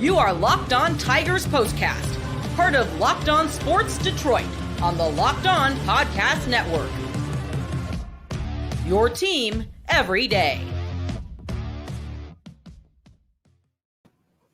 You are Locked On Tigers Postcast, part of Locked On Sports Detroit on the Locked On Podcast Network. Your team every day.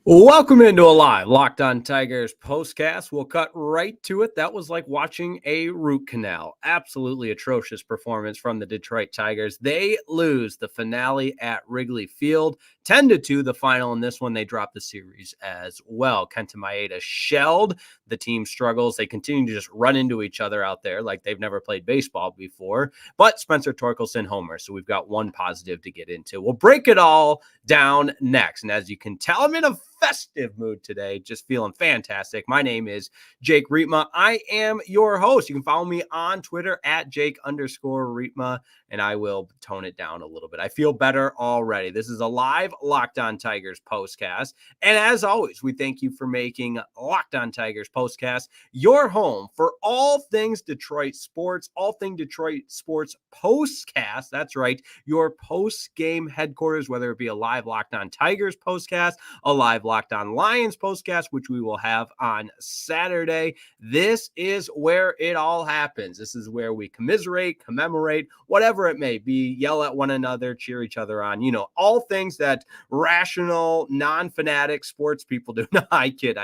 Welcome into a live Locked On Tigers postcast. We'll cut right to it. That was like watching a root canal. Absolutely atrocious performance from the Detroit Tigers. They lose the finale at Wrigley Field. 10-2 the final. In this one, they dropped the series as well. Kenta Maeda shelled the team's struggles. They continue to just run into each other out there like they've never played baseball before. But Spencer Torkelson homer. So we've got one positive to get into. We'll break it all down next. And as you can tell, I'm in a festive mood today, just feeling fantastic. My name is Jake Rietma. I am your host. You can follow me on Twitter at Jake_Rietma, and I will tone it down a little bit. I feel better already. This is a live Locked On Tigers postcast. And as always, we thank you for making Locked On Tigers postcast your home for all things Detroit sports, all things Detroit sports postcast. That's right. Your post-game headquarters, whether it be a live Locked On Tigers postcast, a live Locked On Lions postcast, which we will have on Saturday. This is where it all happens. This is where we commiserate, commemorate, whatever it may be, yell at one another, cheer each other on, all things that rational, non-fanatic sports people do. No, I kid.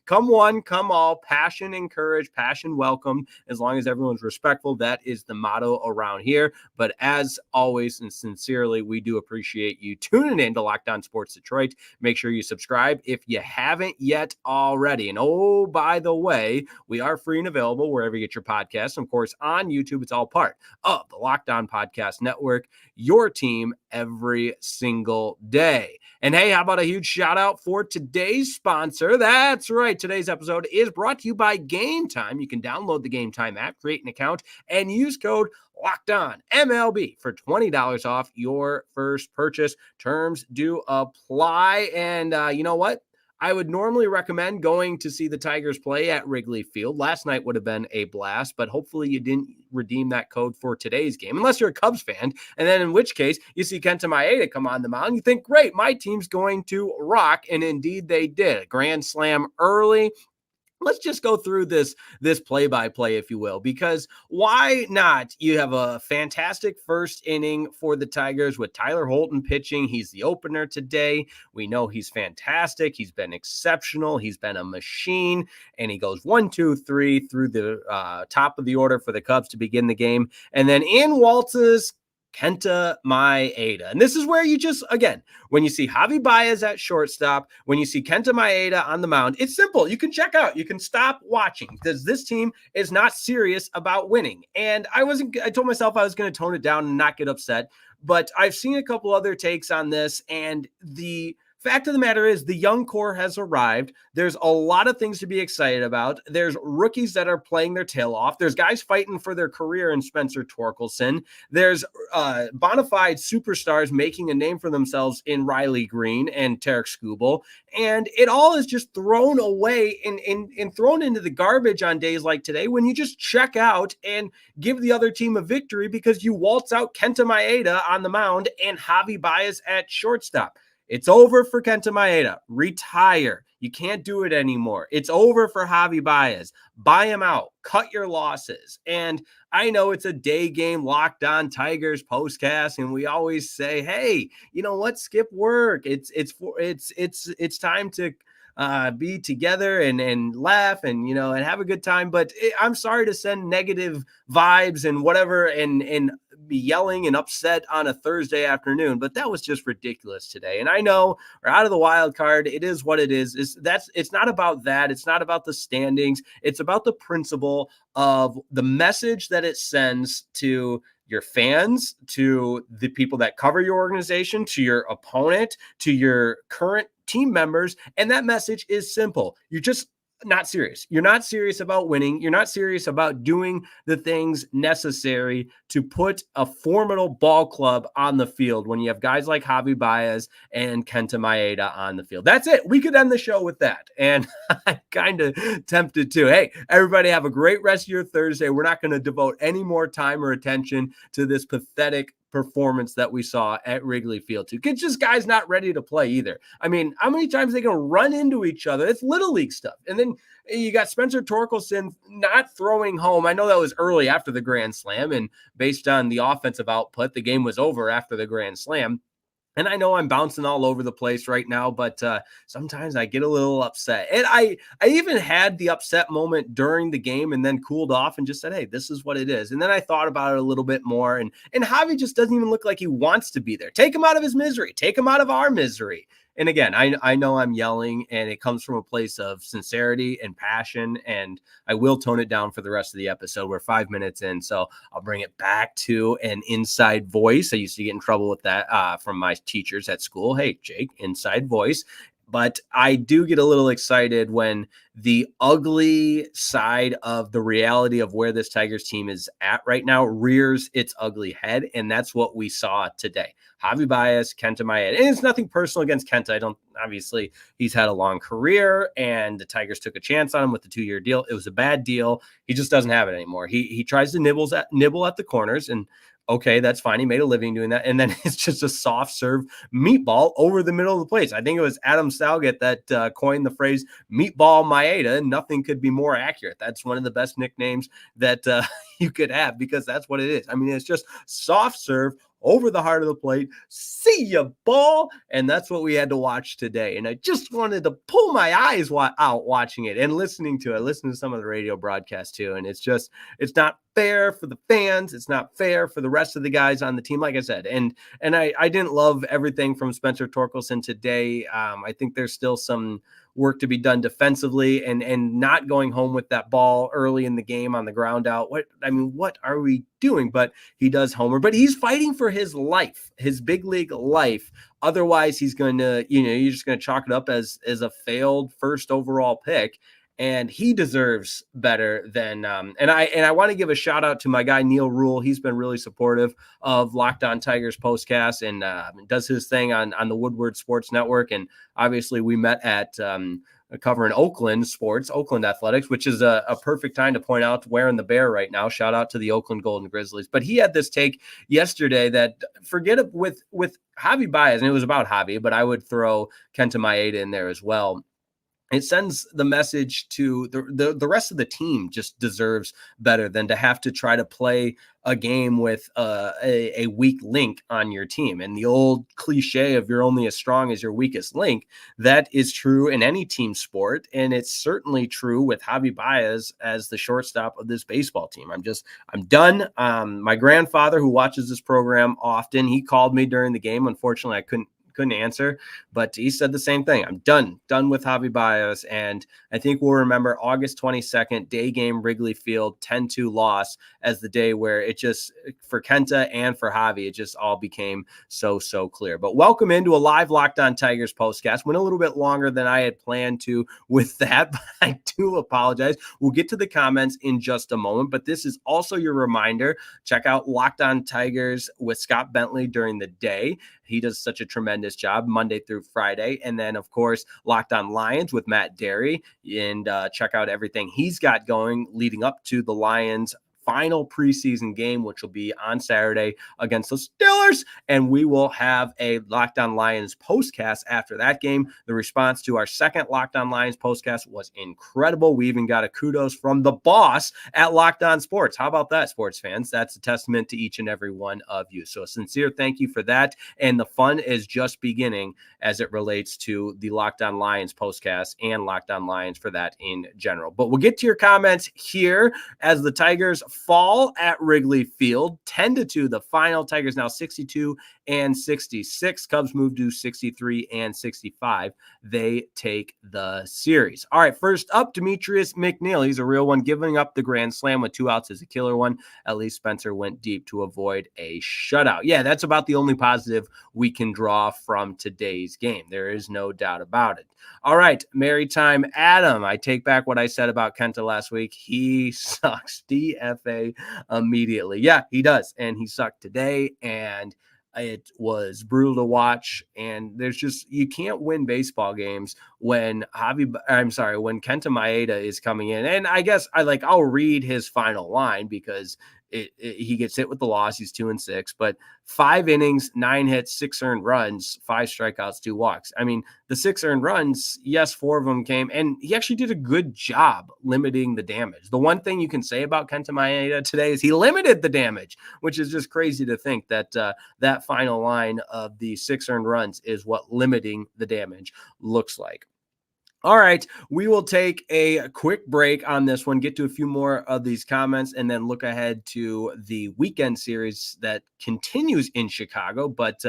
Come one, come all, passion encouraged, passion welcomed, as long as everyone's respectful. That is the motto around here. But as always, and sincerely, we do appreciate you tuning in to Locked On Sports Detroit. Make sure you subscribe if you haven't yet already. And oh, by the way, we are free and available wherever you get your podcasts. Of course, on YouTube, it's all part of the Locked On Podcast Network, your team every single day. And hey, how about a huge shout out for today's sponsor? That's right. Today's episode is brought to you by Game Time. You can download the Game Time app, create an account, and use code Locked On MLB for $20 off your first purchase. Terms do apply. And you know what? I would normally recommend going to see the Tigers play at Wrigley Field. Last night would have been a blast, but hopefully you didn't redeem that code for today's game, unless you're a Cubs fan. And then in which case, you see Kenta Maeda come on the mound. You think, great, my team's going to rock. And indeed they did. A grand slam early. Let's just go through this play-by-play, if you will, because why not? You have a fantastic first inning for the Tigers with Tyler Holton pitching. He's the opener today. We know he's fantastic. He's been exceptional. He's been a machine, and he goes 1, 2, 3 through the top of the order for the Cubs to begin the game. And then in waltzes Kenta Maeda. And this is where you just, again, when you see Javi Baez at shortstop, when you see Kenta Maeda on the mound, it's simple. You can check out. You can stop watching because this team is not serious about winning. And I told myself I was going to tone it down and not get upset, but I've seen a couple other takes on this, and the fact of the matter is the young core has arrived. There's a lot of things to be excited about. There's rookies that are playing their tail off. There's guys fighting for their career in Spencer Torkelson. There's bona fide superstars making a name for themselves in Riley Green and Tarek Skubal. And it all is just thrown away and thrown into the garbage on days like today when you just check out and give the other team a victory because you waltz out Kenta Maeda on the mound and Javi Baez at shortstop. It's over for Kenta Maeda. Retire. You can't do it anymore. It's over for Javi Baez. Buy him out. Cut your losses. And I know it's a day game Locked On Tigers postcast, and we always say, hey, you know what? Skip work. It's time to be together and laugh and have a good time. But I'm sorry to send negative vibes and whatever and be yelling and upset on a Thursday afternoon, but that was just ridiculous today. And I know we're out of the wild card. It is what it is. It's not about that. It's not about the standings. It's about the principle of the message that it sends to your fans, to the people that cover your organization, to your opponent, to your current team members. And that message is simple. You're just not serious. You're not serious about winning. You're not serious about doing the things necessary to put a formidable ball club on the field when you have guys like Javi Baez and Kenta Maeda on the field. That's it. We could end the show with that. And I'm kind of tempted to. Hey, everybody have a great rest of your Thursday. We're not going to devote any more time or attention to this pathetic performance that we saw at Wrigley Field too. It's just guys not ready to play either. I mean, how many times are they going to run into each other? It's little league stuff. And then you got Spencer Torkelson not throwing home. I know that was early after the grand slam, and based on the offensive output, the game was over after the grand slam. And I know I'm bouncing all over the place right now, but sometimes I get a little upset. And I even had the upset moment during the game and then cooled off and just said, hey, this is what it is. And then I thought about it a little bit more. And Javi just doesn't even look like he wants to be there. Take him out of his misery. Take him out of our misery. And again, I know I'm yelling, and it comes from a place of sincerity and passion, and I will tone it down for the rest of the episode. We're 5 minutes in, so I'll bring it back to an inside voice. I used to get in trouble with that from my teachers at school. Hey, Jake, inside voice. But I do get a little excited when the ugly side of the reality of where this Tigers team is at right now rears its ugly head, and that's what we saw today. Javi Baez, Kenta Maeda. And it's nothing personal against Kenta. Obviously, he's had a long career, and the Tigers took a chance on him with the 2-year deal. It was a bad deal. He just doesn't have it anymore. He tries to nibble at the corners, and okay, that's fine. He made a living doing that. And then it's just a soft serve meatball over the middle of the plate. I think it was Adam Salget that coined the phrase meatball Maeda. Nothing could be more accurate. That's one of the best nicknames that you could have, because that's what it is. I mean, it's just soft serve over the heart of the plate. See ya, ball. And that's what we had to watch today. And I just wanted to pull my eyes out watching it and listening to it. Listen to some of the radio broadcasts too. And it's not fair for the fans. It's not fair for the rest of the guys on the team, like I said. And I didn't love everything from Spencer Torkelson today. I think there's still some work to be done defensively, and not going home with that ball early in the game on the ground out. What are we doing? But he does homer, but he's fighting for his life, his big league life. Otherwise, he's going to, you're just going to chalk it up as a failed first overall pick. And he deserves better than and I want to give a shout out to my guy Neil Rule. He's been really supportive of Locked On Tigers postcast and does his thing on the Woodward Sports Network. And obviously we met at covering Oakland Athletics, which is a perfect time to point out wearing the bear right now. Shout out to the Oakland Golden Grizzlies. But he had this take yesterday that forget it with Javi Baez, and it was about Javi, but I would throw Kenta Maeda in there as well. It sends the message to the rest of the team just deserves better than to have to try to play a game with a weak link on your team. And the old cliche of you're only as strong as your weakest link, that is true in any team sport. And it's certainly true with Javi Baez as the shortstop of this baseball team. I'm done. My grandfather, who watches this program often, he called me during the game. Unfortunately, I couldn't answer, but he said the same thing. I'm done with Javi Baez. And I think we'll remember August 22nd, day game, Wrigley Field, 10-2 loss as the day where it just, for Kenta and for Javi, it just all became so clear. But welcome into a live Locked On Tigers postcast. Went a little bit longer than I had planned to with that, but I do apologize. We'll get to the comments in just a moment, but this is also your reminder. Check out Locked On Tigers with Scott Bentley during the day. He does such a tremendous job Monday through Friday. And then, of course, Locked On Lions with Matt Derry. And check out everything he's got going leading up to the Lions' final preseason game, which will be on Saturday against the Steelers. And we will have a Locked On Lions postcast after that game. The response to our second Locked On Lions postcast was incredible. We even got a kudos from the boss at Locked On Sports. How about that, sports fans? That's a testament to each and every one of you. So a sincere thank you for that. And the fun is just beginning as it relates to the Locked On Lions postcast and Locked On Lions for that in general. But we'll get to your comments here as the Tigers fall at Wrigley Field, 10-2 the final. Tigers now 62-66. Cubs move to 63-65. They take the series. All right, first up, Demetrius McNeil. He's a real one, giving up the grand slam with 2 outs is a killer one. At least Spencer went deep to avoid a shutout. Yeah, that's about the only positive we can draw from today's game. There is no doubt about it. All right, Maritime Adam. I take back what I said about Kenta last week. He sucks. DFA immediately. Yeah, he does. And he sucked today. And it was brutal to watch. And there's just, you can't win baseball games when Kenta Maeda is coming in. And I guess I'll read his final line because he gets hit with the loss. He's 2-6, but 5 innings, 9 hits, 6 earned runs, 5 strikeouts, 2 walks. I mean, the 6 earned runs, yes, 4 of them came, and he actually did a good job limiting the damage. The one thing you can say about Kenta Maeda today is he limited the damage, which is just crazy to think that that final line of the 6 earned runs is what limiting the damage looks like. All right, we will take a quick break on this one, get to a few more of these comments, and then look ahead to the weekend series that continues in Chicago, but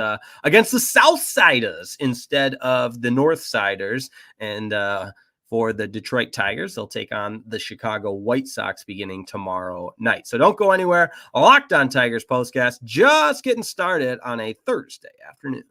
against the Southsiders instead of the Northsiders. And for the Detroit Tigers, they'll take on the Chicago White Sox beginning tomorrow night. So don't go anywhere. A Locked On Tigers postcast just getting started on a Thursday afternoon.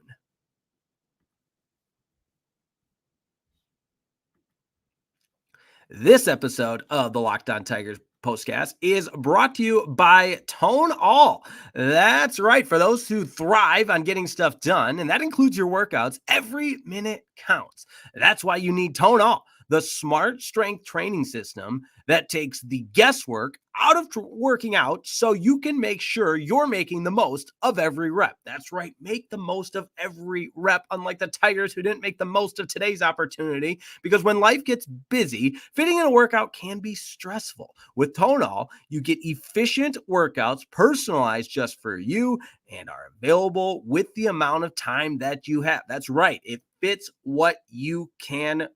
This episode of the Locked On Tigers postcast is brought to you by Tone All. That's right. For those who thrive on getting stuff done, and that includes your workouts, every minute counts. That's why you need Tone All, the smart strength training system that takes the guesswork out of working out so you can make sure you're making the most of every rep. That's right. Make the most of every rep, unlike the Tigers who didn't make the most of today's opportunity, because when life gets busy, fitting in a workout can be stressful. With Tonal, you get efficient workouts personalized just for you and are available with the amount of time that you have. That's right. It fits what you can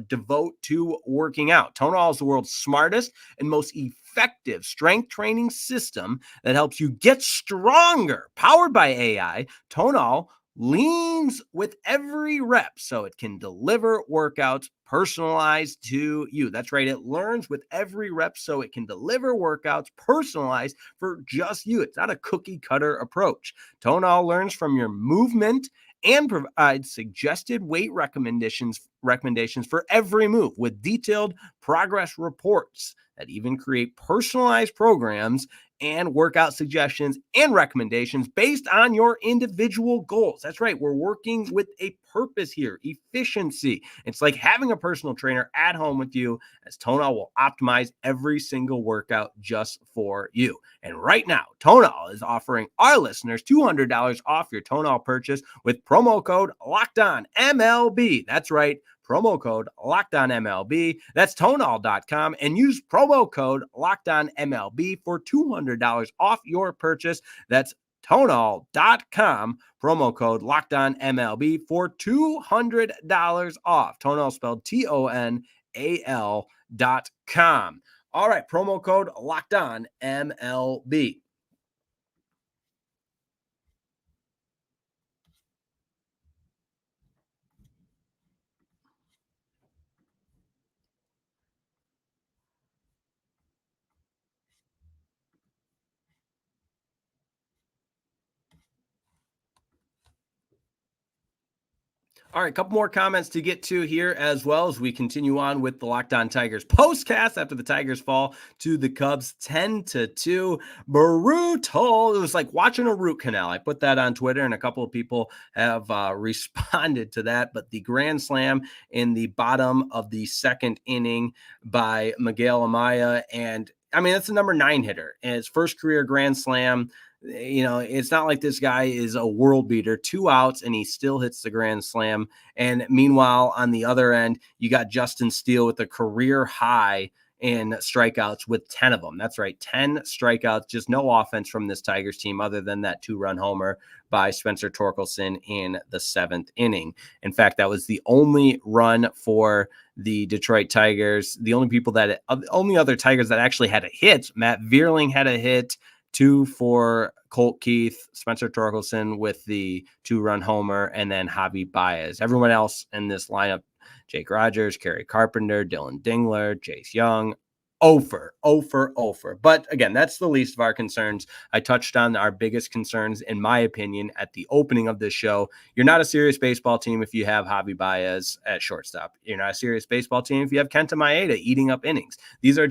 devote to working out. Tonal is the world's smartest and most effective strength training system that helps you get stronger. Powered by AI, Tonal leans with every rep so it can deliver workouts personalized to you. That's right. It learns with every rep so it can deliver workouts personalized for just you. It's not a cookie cutter approach. Tonal learns from your movement and provides suggested weight recommendations for every move with detailed progress reports that even create personalized programs and workout suggestions and recommendations based on your individual goals. That's right. We're working with a purpose here, efficiency. It's like having a personal trainer at home with you, as Tonal will optimize every single workout just for you. And right now, Tonal is offering our listeners $200 off your Tonal purchase with promo code LOCKEDONMLB. That's right. Promo code LOCKEDONMLB. That's Tonal.com, and use promo code LOCKEDONMLB for $200 off your purchase. That's Tonal.com, promo code LOCKEDONMLB for $200 off. Tonal spelled TONAL.com. All right, promo code LOCKEDONMLB. All right, a couple more comments to get to here as well as we continue on with the Locked On Tigers postcast after the Tigers fall to the Cubs 10-2. Brutal. It was like watching a root canal. I put that on Twitter and a couple of people have responded to that. But the grand slam in the bottom of the second inning by Miguel Amaya. And I mean, that's a number 9 hitter and his first career grand slam. You know, it's not like this guy is a world beater. 2 outs and he still hits the grand slam. And meanwhile, on the other end, you got Justin Steele with a career high in strikeouts with 10 of them. That's right, 10 strikeouts, just no offense from this Tigers team other than that 2-run homer by Spencer Torkelson in the 7th inning. In fact, that was the only run for the Detroit Tigers. The only other Tigers that actually had a hit, Matt Vierling had a hit, 2 for Colt Keith, Spencer Torkelson with the 2-run homer, and then Javi Baez. Everyone else in this lineup, Jake Rogers, Kerry Carpenter, Dylan Dingler, Jace Young, 0 for. But again, that's the least of our concerns. I touched on our biggest concerns, in my opinion, at the opening of this show. You're not a serious baseball team if you have Javi Baez at shortstop. You're not a serious baseball team if you have Kenta Maeda eating up innings. These are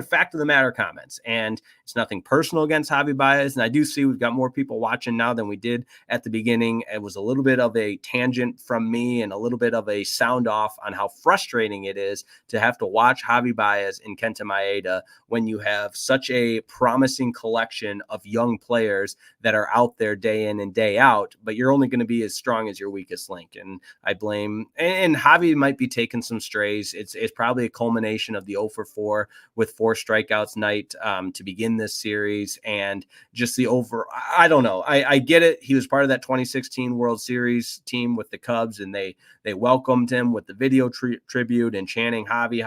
fact of the matter comments, and it's nothing personal against Javi Baez. And I do see we've got more people watching now than we did at the beginning. It was a little bit of a tangent from me and a little bit of a sound off on how frustrating it is to have to watch Javi Baez and Kenta Maeda when you have such a promising collection of young players that are out there day in and day out, but you're only going to be as strong as your weakest link. And I blame, and Javi might be taking some strays. It's probably a culmination of the 0 for 4 with 4 strikeouts night to begin this series, and just the I don't know. I get it. He was part of that 2016 World Series team with the Cubs, and they welcomed him with the video tribute and chanting Javi,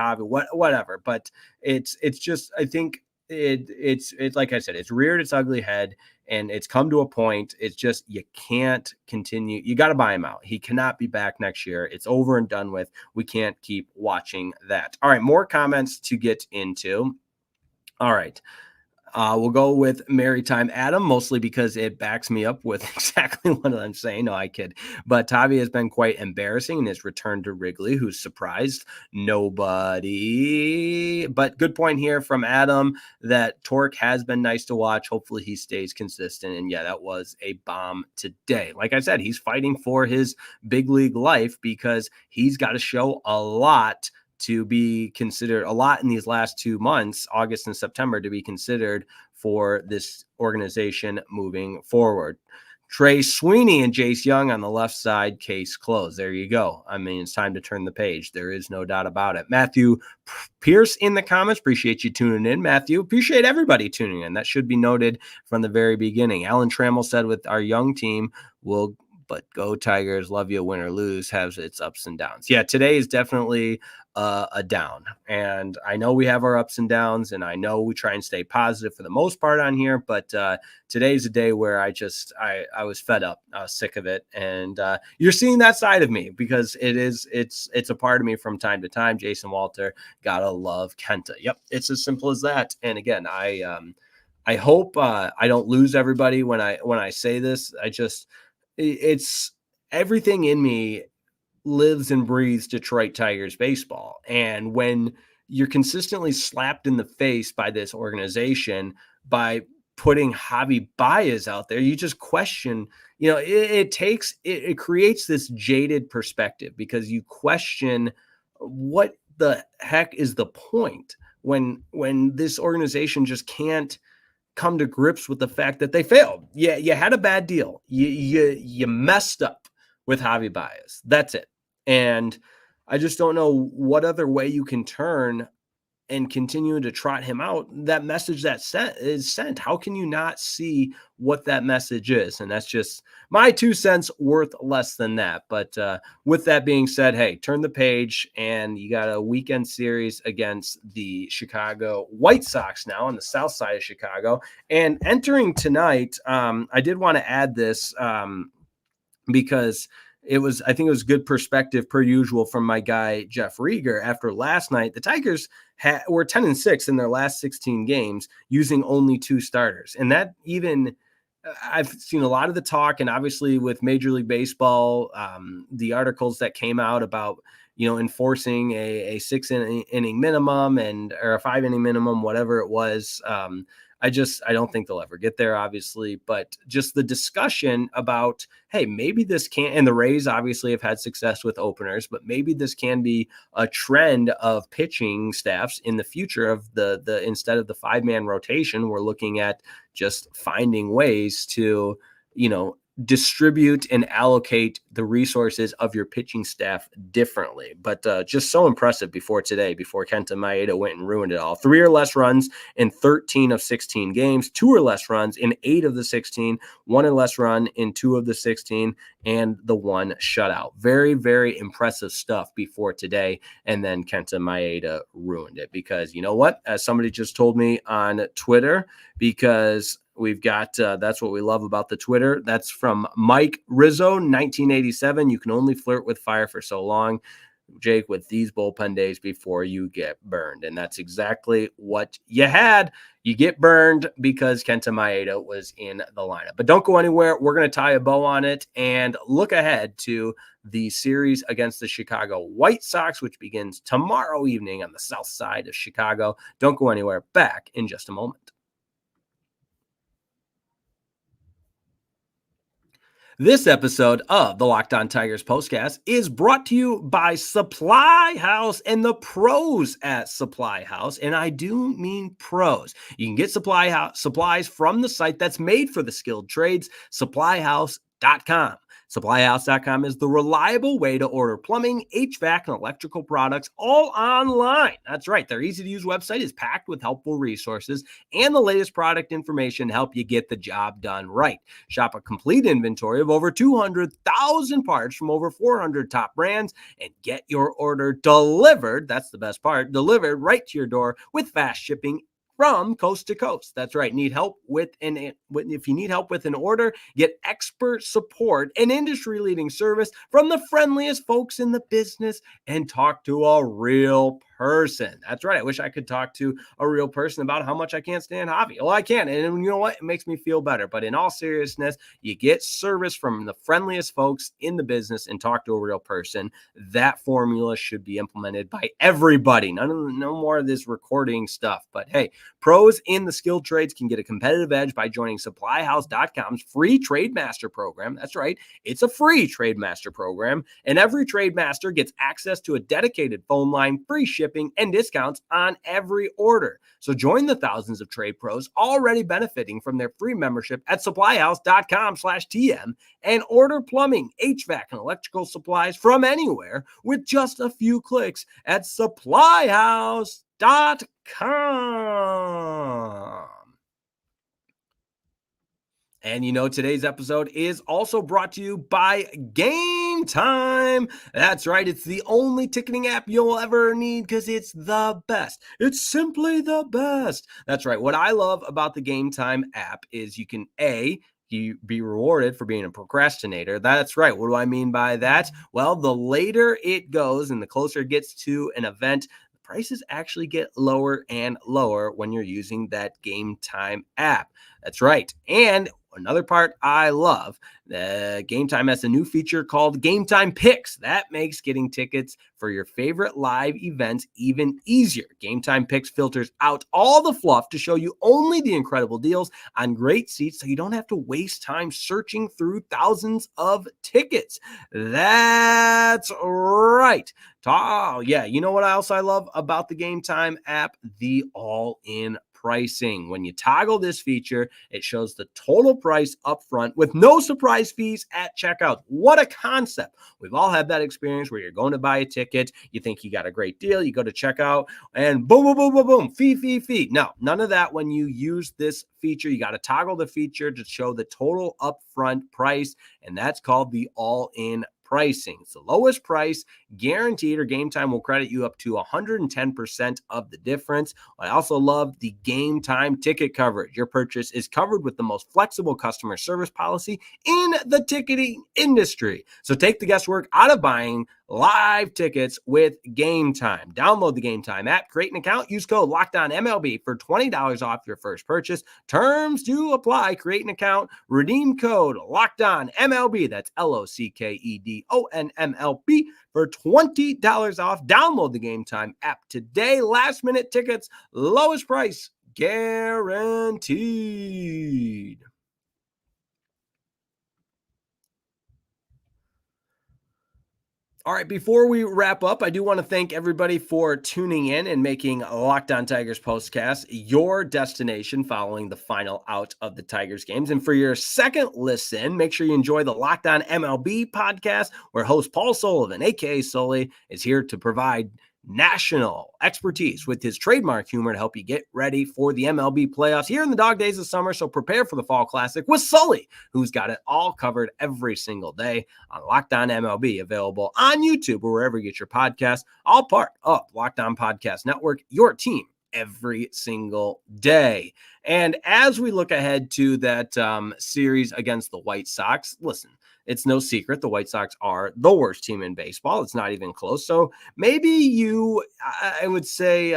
whatever. But it's just, I think it's like I said, it's reared its ugly head, and it's come to a point. It's just, you can't continue. You got to buy him out. He cannot be back next year. It's over and done with. We can't keep watching that. All right, more comments to get into. All right. We'll go with Maritime Adam, mostly because it backs me up with exactly what I'm saying. No, I kid. But Tavi has been quite embarrassing in his return to Wrigley, who's surprised nobody. But good point here from Adam that Torque has been nice to watch. Hopefully he stays consistent. And yeah, that was a bomb today. Like I said, he's fighting for his big league life because he's got to show a lot to be considered, a lot in these last 2 months, August and September, to be considered for this organization moving forward. Trey Sweeney and Jace Young on the left side, case closed. There you go. I mean, it's time to turn the page. There is no doubt about it. Matthew Pierce in the comments. Appreciate you tuning in, Matthew. Appreciate everybody tuning in. That should be noted from the very beginning. Alan Trammell said with our young team, but go Tigers, love you, win or lose, has its ups and downs. Yeah, today is definitely a down. And I know we have our ups and downs, and I know we try and stay positive for the most part on here, but today's a day where I was fed up. I was sick of it. And you're seeing that side of me because it's a part of me from time to time. Jason Walter, gotta love Kenta. Yep, it's as simple as that. And again, I hope I don't lose everybody when I say this. It's everything in me lives and breathes Detroit Tigers baseball. And when you're consistently slapped in the face by this organization by putting Javi Baez out there, you just question, it creates this jaded perspective because you question what the heck is the point when this organization just can't come to grips with the fact that they failed. Yeah, you had a bad deal. You messed up with Javi Baez. That's it. And I just don't know what other way you can turn and continue to trot him out. That message that is sent. How can you not see what that message is? And that's just my 2 cents worth less than that. But with that being said, hey, turn the page, and you got a weekend series against the Chicago White Sox now on the south side of Chicago. And entering tonight, I did want to add this because I think it was good perspective per usual from my guy, Jeff Rieger. After last night, the Tigers were 10-6 in their last 16 games using only 2 starters. And that even, I've seen a lot of the talk, and obviously with Major League Baseball, the articles that came out about, enforcing a 6 inning minimum or a 5 inning minimum, whatever it was. I don't think they'll ever get there, obviously, but just the discussion about, hey, maybe this can, and the Rays obviously have had success with openers, but maybe this can be a trend of pitching staffs in the future of the instead of the 5-man rotation, we're looking at just finding ways to, distribute and allocate the resources of your pitching staff differently. But just so impressive before Kenta Maeda went and ruined it all. 3 or less runs in 13 of 16 games, 2 or less runs in 8 of the 16, 1 or less run in 2 of the 16, and the 1 shutout. Very, very impressive stuff before today. And then Kenta Maeda ruined it because, you know what? As somebody just told me on Twitter, because we've got, that's what we love about the Twitter. That's from Mike Rizzo, 1987. You can only flirt with fire for so long, Jake, with these bullpen days before you get burned. And that's exactly what you had. You get burned because Kenta Maeda was in the lineup. But don't go anywhere. We're going to tie a bow on it and look ahead to the series against the Chicago White Sox, which begins tomorrow evening on the south side of Chicago. Don't go anywhere. Back in just a moment. This episode of the Locked On Tigers Postcast is brought to you by Supply House and the pros at Supply House. And I do mean pros. You can get supplies from the site that's made for the skilled trades, supplyhouse.com. Supplyhouse.com is the reliable way to order plumbing, HVAC, and electrical products all online. That's right. Their easy-to-use website is packed with helpful resources and the latest product information to help you get the job done right. Shop a complete inventory of over 200,000 parts from over 400 top brands and get your order delivered. That's the best part. Delivered right to your door with fast shipping from coast to coast. That's right. If you need help with an order, get expert support and industry-leading service from the friendliest folks in the business and talk to a real person. That's right. I wish I could talk to a real person about how much I can't stand Javi. Well, I can. And you know what? It makes me feel better. But in all seriousness, you get service from the friendliest folks in the business and talk to a real person. That formula should be implemented by everybody. No more of this recording stuff. But hey, pros in the skilled trades can get a competitive edge by joining supplyhouse.com's free Trade Master program. That's right. It's a free Trade Master program. And every Trade Master gets access to a dedicated phone line, free shipping, and discounts on every order. So join the thousands of trade pros already benefiting from their free membership at supplyhouse.com/TM and order plumbing, HVAC, and electrical supplies from anywhere with just a few clicks at supplyhouse.com. And you know, today's episode is also brought to you by Game Time. That's right. It's the only ticketing app you'll ever need because it's the best. It's simply the best. That's right. What I love about the Game Time app is you can you be rewarded for being a procrastinator. That's right. What do I mean by that? Well, the later it goes and the closer it gets to an event, the prices actually get lower and lower when you're using that Game Time app. That's right. And another part I love, the Game Time has a new feature called Game Time Picks. That makes getting tickets for your favorite live events even easier. Game Time Picks filters out all the fluff to show you only the incredible deals on great seats so you don't have to waste time searching through thousands of tickets. That's right. Oh, yeah. You know what else I love about the Game Time app? The all-in pricing. When you toggle this feature, it shows the total price up front with no surprise fees at checkout. What a concept. We've all had that experience where you're going to buy a ticket, you think you got a great deal, you go to checkout, and boom, boom, boom, boom, boom, fee. No, none of that when you use this feature. You got to toggle the feature to show the total upfront price, and that's called the all-in pricing. It's the lowest price guaranteed, or Game Time will credit you up to 110% of the difference. I also love the Game Time ticket coverage. Your purchase is covered with the most flexible customer service policy in the ticketing industry. So take the guesswork out of buying live tickets with Game Time. Download the Game Time app, create an account, use code LOCKEDONMLB for $20 off your first purchase. Terms do apply. Create an account, redeem code LOCKEDONMLB. That's LOCKEDONMLB for $20 off. Download the Game Time app today. Last minute tickets, lowest price guaranteed. All right, before we wrap up, I do want to thank everybody for tuning in and making Locked On Tigers Postcast your destination following the final out of the Tigers games. And for your second listen, make sure you enjoy the Locked On MLB podcast, where host Paul Sullivan, a.k.a. Sully, is here to provide national expertise with his trademark humor to help you get ready for the MLB playoffs here in the dog days of summer. So prepare for the fall classic with Sully, who's got it all covered every single day on Locked On MLB, available on YouTube or wherever you get your podcasts, all part of Locked On Podcast Network, your team every single day. And as we look ahead to that series against the White Sox, listen, it's no secret the White Sox are the worst team in baseball. It's not even close. So maybe you, I would say,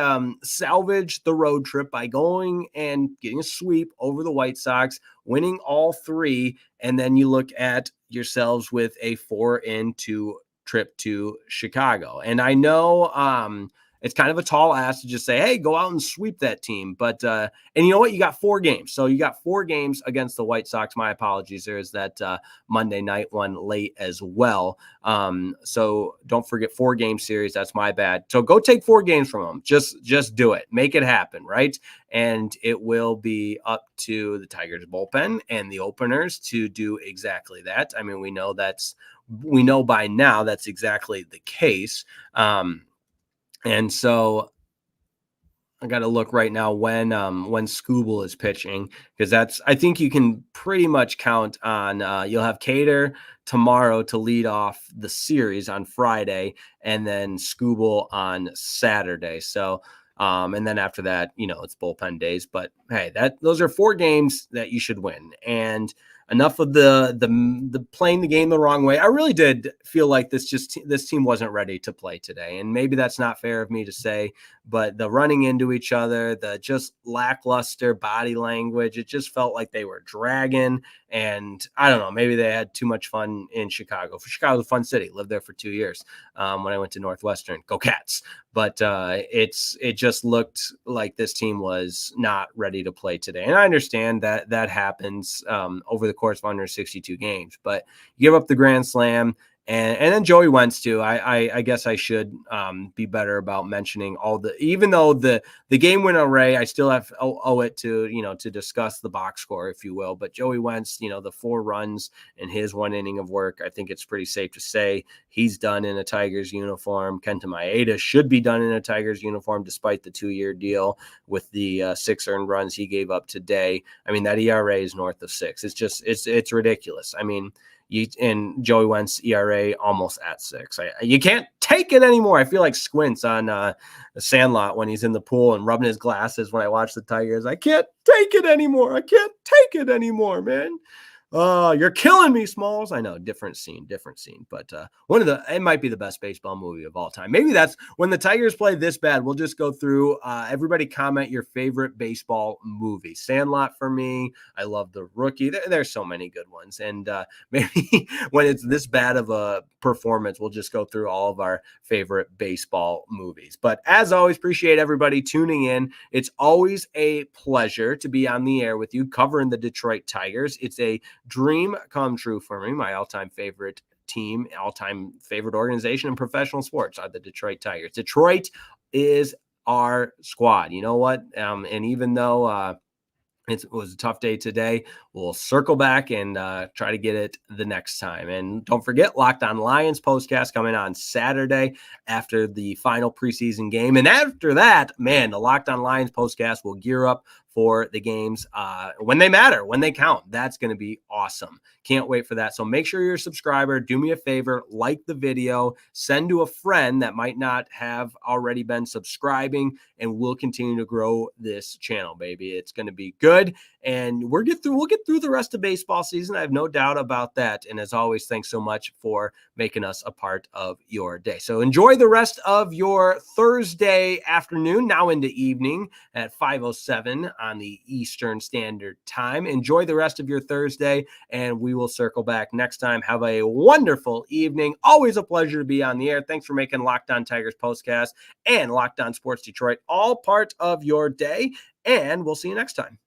salvage the road trip by going and getting a sweep over the White Sox, winning all three, and then you look at yourselves with a 4-2 trip to Chicago. And I know it's kind of a tall ask to just say, hey, go out and sweep that team. But, and you know what? You got 4 games. So you got 4 games against the White Sox. My apologies. There is that Monday night one late as well. So don't forget 4-game series. That's my bad. So go take 4 games from them. Just do it. Make it happen, right? And it will be up to the Tigers bullpen and the openers to do exactly that. I mean, we know by now that's exactly the case. And so I got to look right now when Skubal is pitching, because I think you can pretty much count on you'll have Cater tomorrow to lead off the series on Friday, and then Skubal on Saturday. So and then after that, it's bullpen days. But hey, those are 4 games that you should win. And enough of the playing the game the wrong way. I really did feel like this team wasn't ready to play today. And maybe that's not fair of me to say, but the running into each other, the just lackluster body language, it just felt like they were dragging. And I don't know, maybe they had too much fun in Chicago. Chicago's a fun city. Lived there for 2 years when I went to Northwestern. Go Cats. But it just looked like this team was not ready to play today. And I understand that happens over the course of 162 games. But you give up the grand slam. And then Joey Wentz too. I guess I should be better about mentioning even though the game winner array, I still owe it to, to discuss the box score, if you will. But Joey Wentz, the 4 runs in his 1 inning of work, I think it's pretty safe to say he's done in a Tigers uniform. Kenta Maeda should be done in a Tigers uniform, despite the 2-year deal with the 6 earned runs he gave up today. I mean, that ERA is north of 6. It's ridiculous. I mean, and Joey Wentz ERA almost at 6. You can't take it anymore. I feel like Squints on the Sandlot when he's in the pool and rubbing his glasses when I watch the Tigers. I can't take it anymore. I can't take it anymore, man. You're killing me, Smalls. I know, different scene. But it might be the best baseball movie of all time. Maybe that's when the Tigers play this bad. We'll just go through. Everybody comment your favorite baseball movie. Sandlot for me. I love The Rookie. There's so many good ones. And maybe when it's this bad of a performance, we'll just go through all of our favorite baseball movies. But as always, appreciate everybody tuning in. It's always a pleasure to be on the air with you covering the Detroit Tigers. It's a dream come true for me. My all-time favorite team, all-time favorite organization in professional sports are the Detroit Tigers. Detroit is our squad. You know what? And even though it was a tough day today, we'll circle back and try to get it the next time. And don't forget, Locked On Lions postcast coming on Saturday after the final preseason game. And after that, man, the Locked On Lions postcast will gear up for the games when they matter, when they count. That's going to be awesome. Can't wait for that. So make sure you're a subscriber. Do me a favor, like the video, send to a friend that might not have already been subscribing, and we'll continue to grow this channel, baby. It's going to be good. And we'll get through the rest of baseball season. I have no doubt about that. And as always, thanks so much for making us a part of your day. So enjoy the rest of your Thursday afternoon, now into evening at 5:07 on the Eastern Standard Time. Enjoy the rest of your Thursday, and we will circle back next time. Have a wonderful evening. Always a pleasure to be on the air. Thanks for making Locked On Tigers postcast and Locked On Sports Detroit all part of your day, and we'll see you next time.